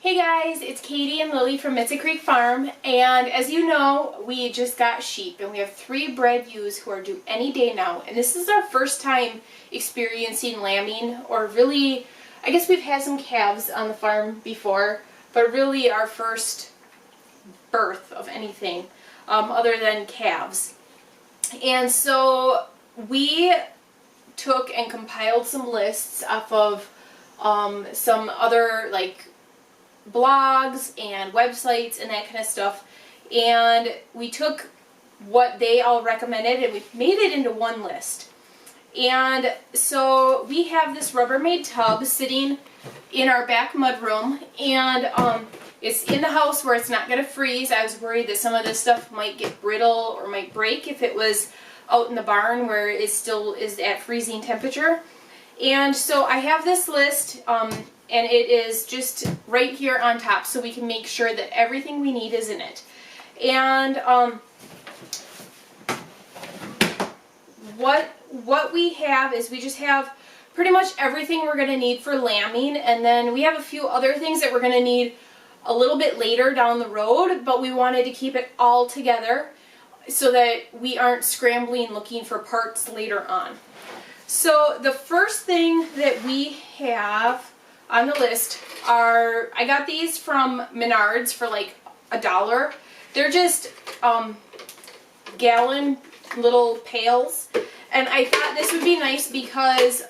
Hey guys, it's Katie and Lily from Mitza Creek Farm, and as you know, we just got sheep, and we have 3 bred ewes who are due any day now, and this is our first time experiencing lambing, or really, I guess we've had some calves on the farm before, but really our first birth of anything other than calves. And so we took and compiled some lists off of some other blogs and websites and that kind of stuff, and we took what they all recommended and we made it into one list. And so we have this Rubbermaid tub sitting in our back mudroom, and it's in the house where it's not going to freeze. I was worried that some of this stuff might get brittle or might break if it was out in the barn where it still is at freezing temperature. And so I have this list, and it is just right here on top, so we can make sure that everything we need is in it. And what we have is we just have pretty much everything we're going to need for lambing, and then we have a few other things that we're going to need a little bit later down the road, but we wanted to keep it all together so that we aren't scrambling looking for parts later on. So the first thing that we have on the list are, I got these from Menards for like $1. They're just gallon little pails, and I thought this would be nice because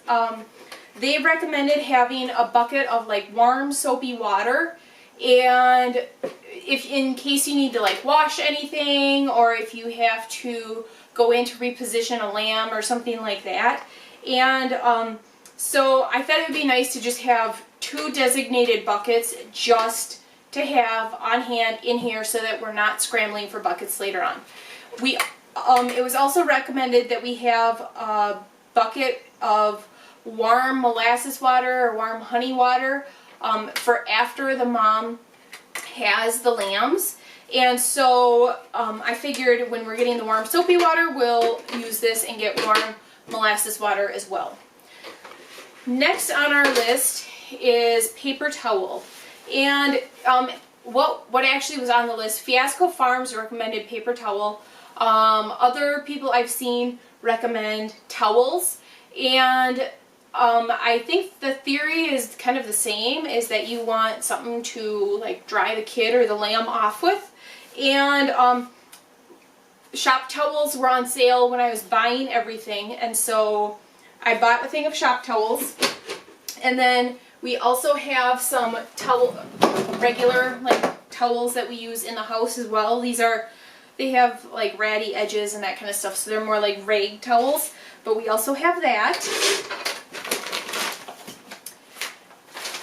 they recommended having a bucket of like warm soapy water, and if in case you need to like wash anything, or if you have to go in to reposition a lamb or something like that. And so I thought it would be nice to just have 2 designated buckets just to have on hand in here so that we're not scrambling for buckets later on. It was also recommended that we have a bucket of warm molasses water or warm honey water for after the mom has the lambs. And so I figured when we're getting the warm soapy water, we'll use this and get warm molasses water as well. Next on our list is paper towel. And what actually was on the list, Fiasco Farms recommended paper towel. Other people I've seen recommend towels, and I think the theory is kind of the same, is that you want something to like dry the kid or the lamb off with. And shop towels were on sale when I was buying everything, and so I bought a thing of shop towels. And then we also have some regular towels that we use in the house as well. They have like ratty edges and that kind of stuff, so they're more like rag towels, but we also have that.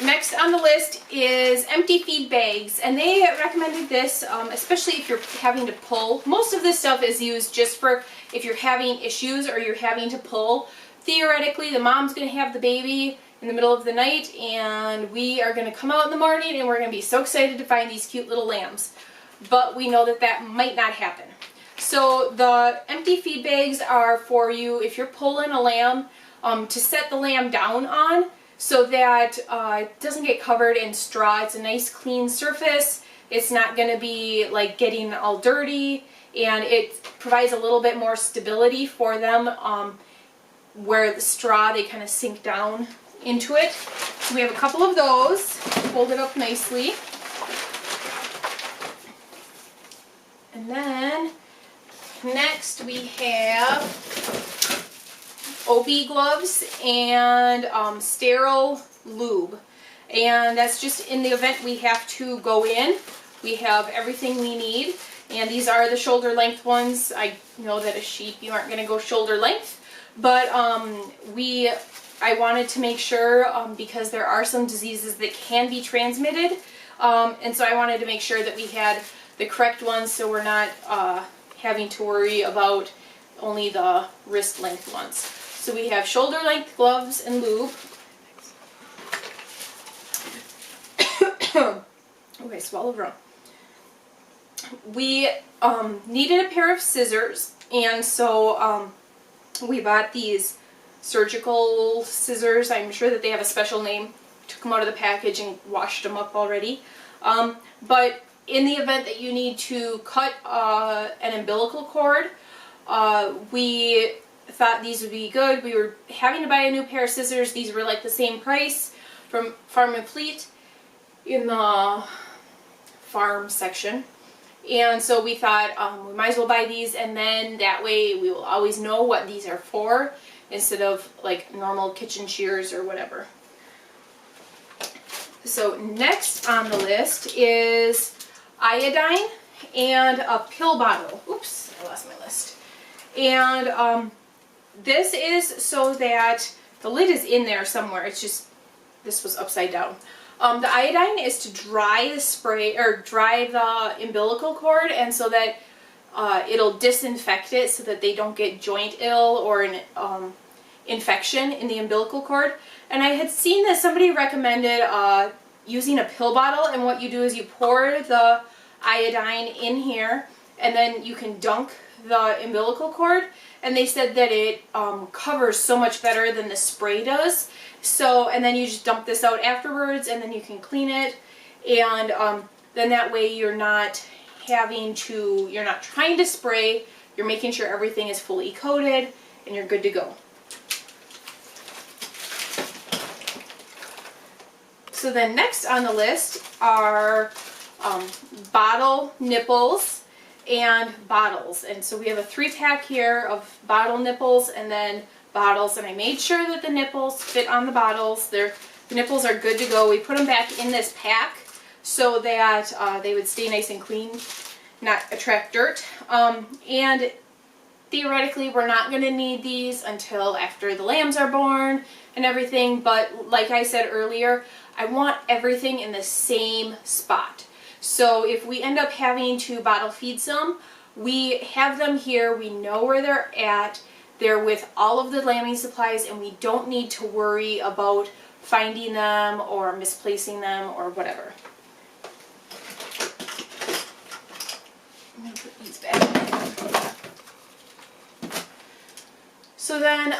Next on the list is empty feed bags, and they recommended this, especially if you're having to pull. Most of this stuff is used just for if you're having issues or you're having to pull. Theoretically, the mom's going to have the baby in the middle of the night, and we are going to come out in the morning and we're going to be so excited to find these cute little lambs. But we know that that might not happen. So the empty feed bags are for you if you're pulling a lamb, to set the lamb down on, so that it doesn't get covered in straw. It's a nice clean surface. It's not going to be like getting all dirty, and it provides a little bit more stability for them, where the straw, they kind of sink down into it. So we have a couple of those folded up nicely. And then next we have OB gloves and sterile lube, and that's just in the event we have to go in. We have everything we need, and these are the shoulder length ones. I know that a sheep, you aren't going to go shoulder length, but I wanted to make sure, because there are some diseases that can be transmitted, and so I wanted to make sure that we had the correct ones, so we're not having to worry about only the wrist length ones. So we have shoulder length gloves and lube. Okay, swallow wrong. We needed a pair of scissors, and so we bought these surgical scissors. I'm sure that they have a special name took them out of the package and washed them up already. But in the event that you need to cut an umbilical cord, we thought these would be good. We were having to buy a new pair of scissors. These were like the same price from Farm and Fleet in the farm section. And so we thought we might as well buy these, and then that way we will always know what these are for instead of like normal kitchen shears or whatever. So next on the list is iodine and a pill bottle. Oops, I lost my list. And this is so that the lid is in there somewhere. It's just, this was upside down. The iodine is to dry the spray, or dry the umbilical cord, and so that it'll disinfect it so that they don't get joint ill or an infection in the umbilical cord. And I had seen that somebody recommended using a pill bottle, and what you do is you pour the iodine in here, and then you can dunk the umbilical cord, and they said that it covers so much better than the spray does. So, and then you just dump this out afterwards, and then you can clean it, and then that way you're not having to, you're not trying to spray, you're making sure everything is fully coated, and you're good to go. So then next on the list are bottle nipples and bottles. And so we have a 3-pack here of bottle nipples and then bottles, and I made sure that the nipples fit on the bottles. The nipples are good to go. We put them back in this pack so that they would stay nice and clean, not attract dirt. And theoretically we're not going to need these until after the lambs are born and everything, but like I said earlier, I want everything in the same spot. So if we end up having to bottle feed some, we have them here, we know where they're at, they're with all of the lambing supplies, and we don't need to worry about finding them or misplacing them or whatever. I'm going to put these back. So then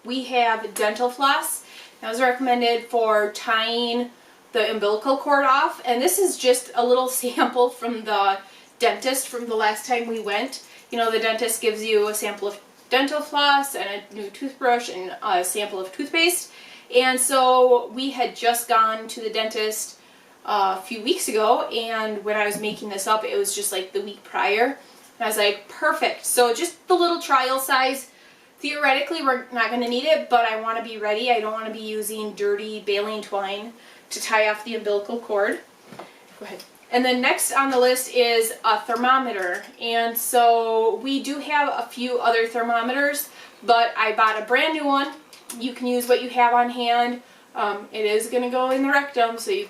we have dental floss. That was recommended for tying the umbilical cord off, and this is just a little sample from the dentist from the last time we went. You know, the dentist gives you a sample of dental floss and a new toothbrush and a sample of toothpaste, and so we had just gone to the dentist a few weeks ago, and when I was making this up, it was just like the week prior, and I was like, perfect. So just the little trial size. Theoretically, we're not going to need it, but I want to be ready. I don't want to be using dirty baling twine to tie off the umbilical cord. Go ahead. And then next on the list is a thermometer. And so we do have a few other thermometers, but I bought a brand new one. You can use what you have on hand. It is going to go in the rectum, so you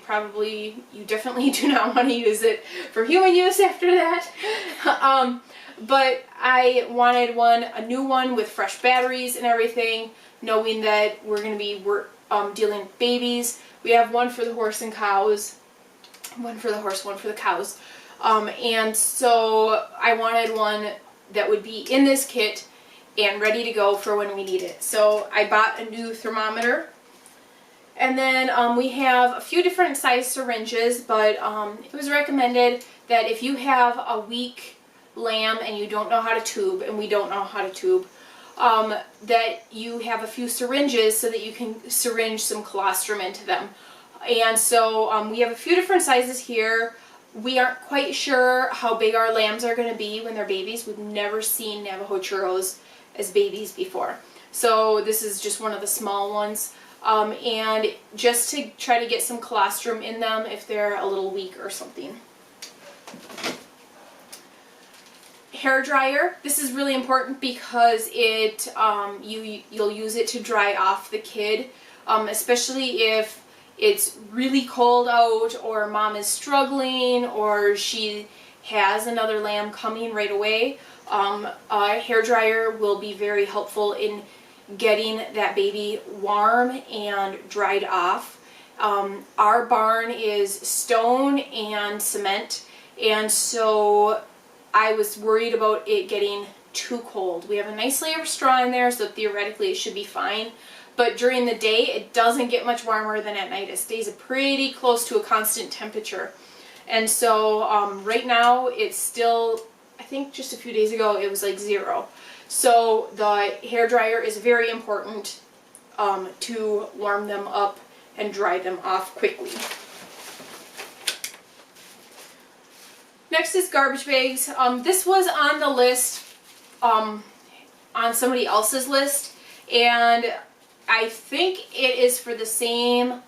definitely do not want to use it for human use after that. But I wanted a new one with fresh batteries and everything, knowing that we're going to be dealing with babies. We have one for the horse and cows, one for the horse, one for the cows. And so I wanted one that would be in this kit and ready to go for when we need it. So I bought a new thermometer. And then we have a few different size syringes, but it was recommended that if you have a weak lamb and you don't know how to tube, and we don't know how to tube, that you have a few syringes so that you can syringe some colostrum into them. And so we have a few different sizes here. We aren't quite sure how big our lambs are going to be when they're babies. We've never seen Navajo churros as babies before. So this is just one of the small ones. And just to try to get some colostrum in them if they're a little weak or something. Hair dryer. This is really important because it you'll use it to dry off the kid, especially if it's really cold out or mom is struggling or she has another lamb coming right away. A hair dryer will be very helpful in getting that baby warm and dried off. Our barn is stone and cement, and so I was worried about it getting too cold. We have a nice layer of straw in there, so theoretically it should be fine, but during the day it doesn't get much warmer than at night. It stays pretty close to a constant temperature. And so right now it's still, I think just a few days ago it was like 0. So the hair dryer is very important to warm them up and dry them off quickly. Next is garbage bags. This was on the list, on somebody else's list, and I think it is for the same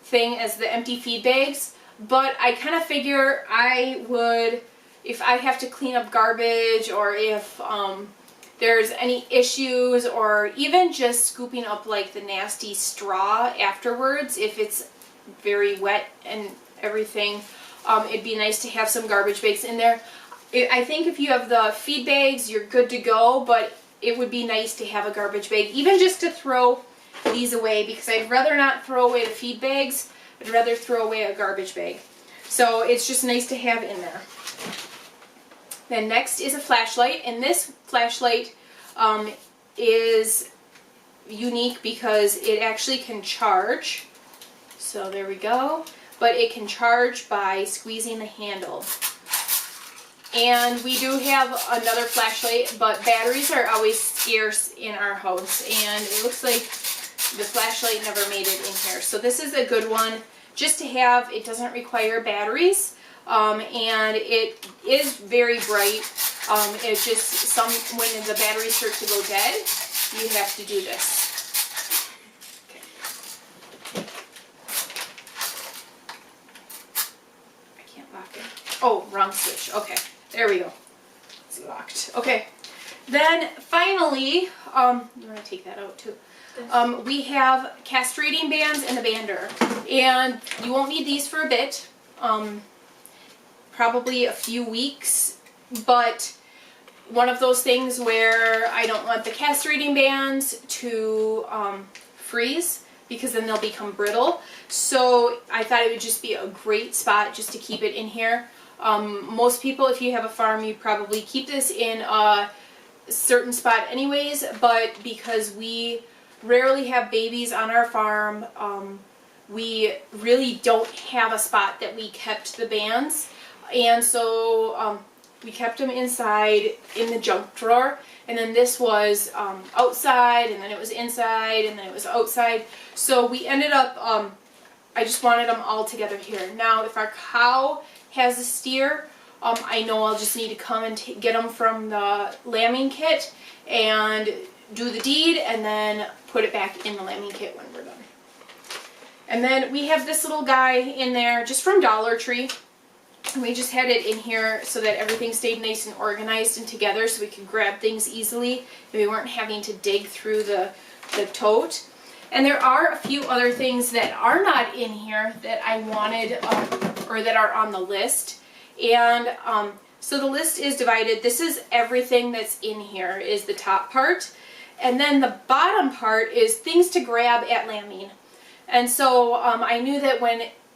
thing as the empty feed bags, but I kind of figure I would, if I have to clean up garbage, or if there's any issues, or even just scooping up like the nasty straw afterwards, if it's very wet and everything, it'd be nice to have some garbage bags in there. I think if you have the feed bags, you're good to go, but it would be nice to have a garbage bag, even just to throw these away, because I'd rather not throw away the feed bags. I'd rather throw away a garbage bag. So it's just nice to have in there. Then next is a flashlight, and this flashlight is unique because it actually can charge. So there we go. But it can charge by squeezing the handle. And we do have another flashlight, but batteries are always scarce in our house, and it looks like the flashlight never made it in here. So this is a good one just to have. It doesn't require batteries, and it is very bright. It just, when the batteries start to go dead, you have to do this. Oh, wrong switch. Okay, there we go. It's locked. Okay, then finally, I'm going to take that out too. We have castrating bands and a bander, and you won't need these for a bit, probably a few weeks, but one of those things where I don't want the castrating bands to freeze, because then they'll become brittle. So I thought it would just be a great spot just to keep it in here. Most people, if you have a farm, you probably keep this in a certain spot anyways, but because we rarely have babies on our farm, we really don't have a spot that we kept the bands, and so we kept them inside in the junk drawer, and then this was outside, and then it was inside, and then it was outside. So we ended up, I just wanted them all together here. Now if our cow has a steer, I know I'll just need to come and get them from the lambing kit and do the deed, and then put it back in the lambing kit when we're done. And then we have this little guy in there just from Dollar Tree. And we just had it in here so that everything stayed nice and organized and together, so we could grab things easily and we weren't having to dig through the tote. And there are a few other things that are not in here that I wanted, or that are on the list. And so the list is divided. This is everything that's in here, is the top part. And then the bottom part is things to grab at lambing. And so I knew that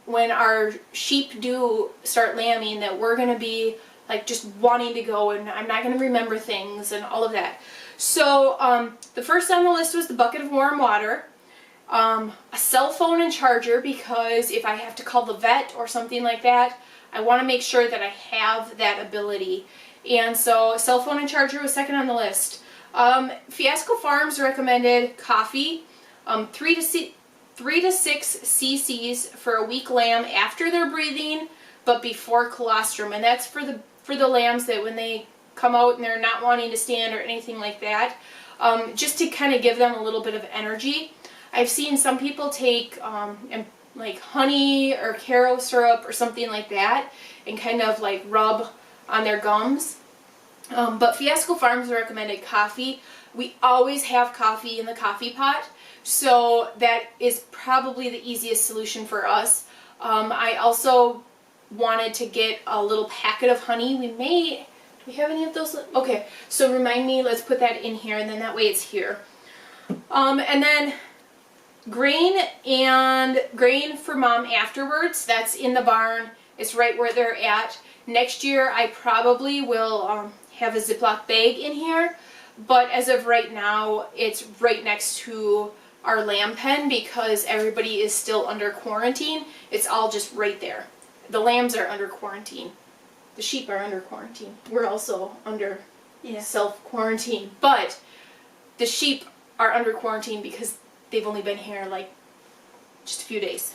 when our sheep do start lambing, that we're going to be like just wanting to go, and I'm not going to remember things and all of that. So the first on the list was the bucket of warm water, a cell phone and charger, because if I have to call the vet or something like that, I want to make sure that I have that ability. And so cell phone and charger was second on the list. Fiasco Farms recommended coffee, 3 to 6 cc's for a weak lamb after they're breathing, but before colostrum. And that's for the lambs that when they come out and they're not wanting to stand or anything like that, just to kind of give them a little bit of energy. I've seen some people take like honey or Caro syrup or something like that and kind of like rub on their gums. But Fiasco Farms recommended coffee. We always have coffee in the coffee pot, so that is probably the easiest solution for us. I also wanted to get a little packet of honey. Do we have any of those? Okay, so remind me, let's put that in here, and then that way it's here. And then grain for Mom afterwards. That's in the barn. It's right where they're at. Next year I probably will have a Ziploc bag in here, but as of right now it's right next to our lamb pen because everybody is still under quarantine. It's all just right there. The lambs are under quarantine. The sheep are under quarantine. We're also under self-quarantine. But the sheep are under quarantine because they've only been here like just a few days.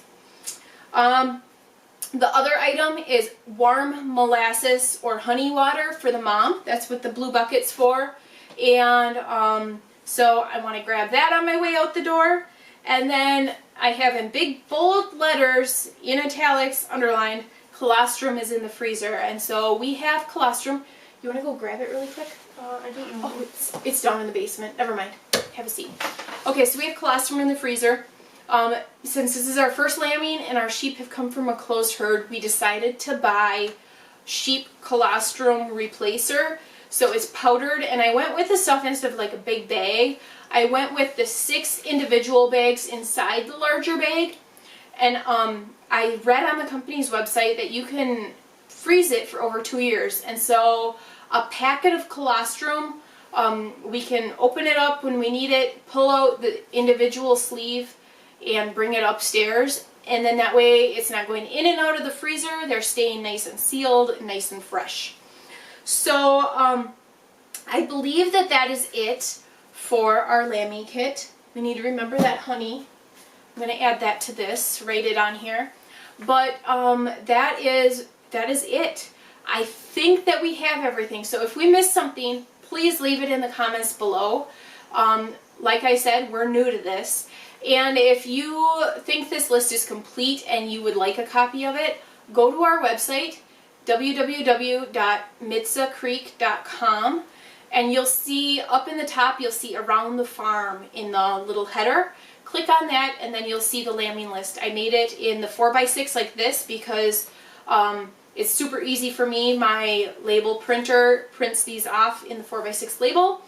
The other item is warm molasses or honey water for the mom. That's what the blue bucket's for. And so I want to grab that on my way out the door. And then I have in big bold letters, in italics, underlined, colostrum is in the freezer. And so we have colostrum. You want to go grab it really quick? I don't know. Oh, it's down in the basement. Never mind. Have a seat. Okay, so we have colostrum in the freezer. Since this is our first lambing and our sheep have come from a closed herd, we decided to buy sheep colostrum replacer. So it's powdered, and I went with the stuff instead of like a big bag. I went with the 6 individual bags inside the larger bag. And I read on the company's website that you can freeze it for over 2 years. And so a packet of colostrum, we can open it up when we need it, pull out the individual sleeve, and bring it upstairs. And then that way it's not going in and out of the freezer. They're staying nice and sealed and nice and fresh. So I believe that that is it for our lambing kit. We need to remember that honey. I'm going to add that to this, write it on here. But that is it. I think that we have everything. So if we missed something, please leave it in the comments below. Like I said, we're new to this. And if you think this list is complete and you would like a copy of it, go to our website, www.mitzacreek.com, and you'll see up in the top, you'll see Around the Farm in the little header. Click on that and then you'll see the lambing list. I made it in the 4x6 like this because it's super easy for me. My label printer prints these off in the 4x6 label.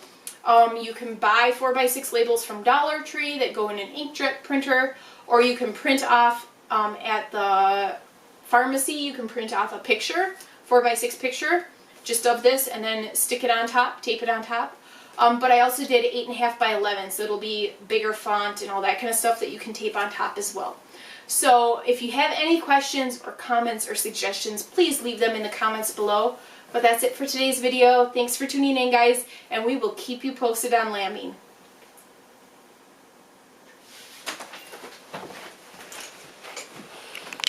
You can buy 4x6 labels from Dollar Tree that go in an inkjet printer, or you can print off at the pharmacy. You can print off a picture, 4x6 picture, just of this, and then stick it on top, tape it on top. But I also did 8.5 by 11, so it'll be bigger font and all that kind of stuff that you can tape on top as well. So if you have any questions or comments or suggestions, please leave them in the comments below. But that's it for today's video. Thanks for tuning in, guys, and we will keep you posted on lambing.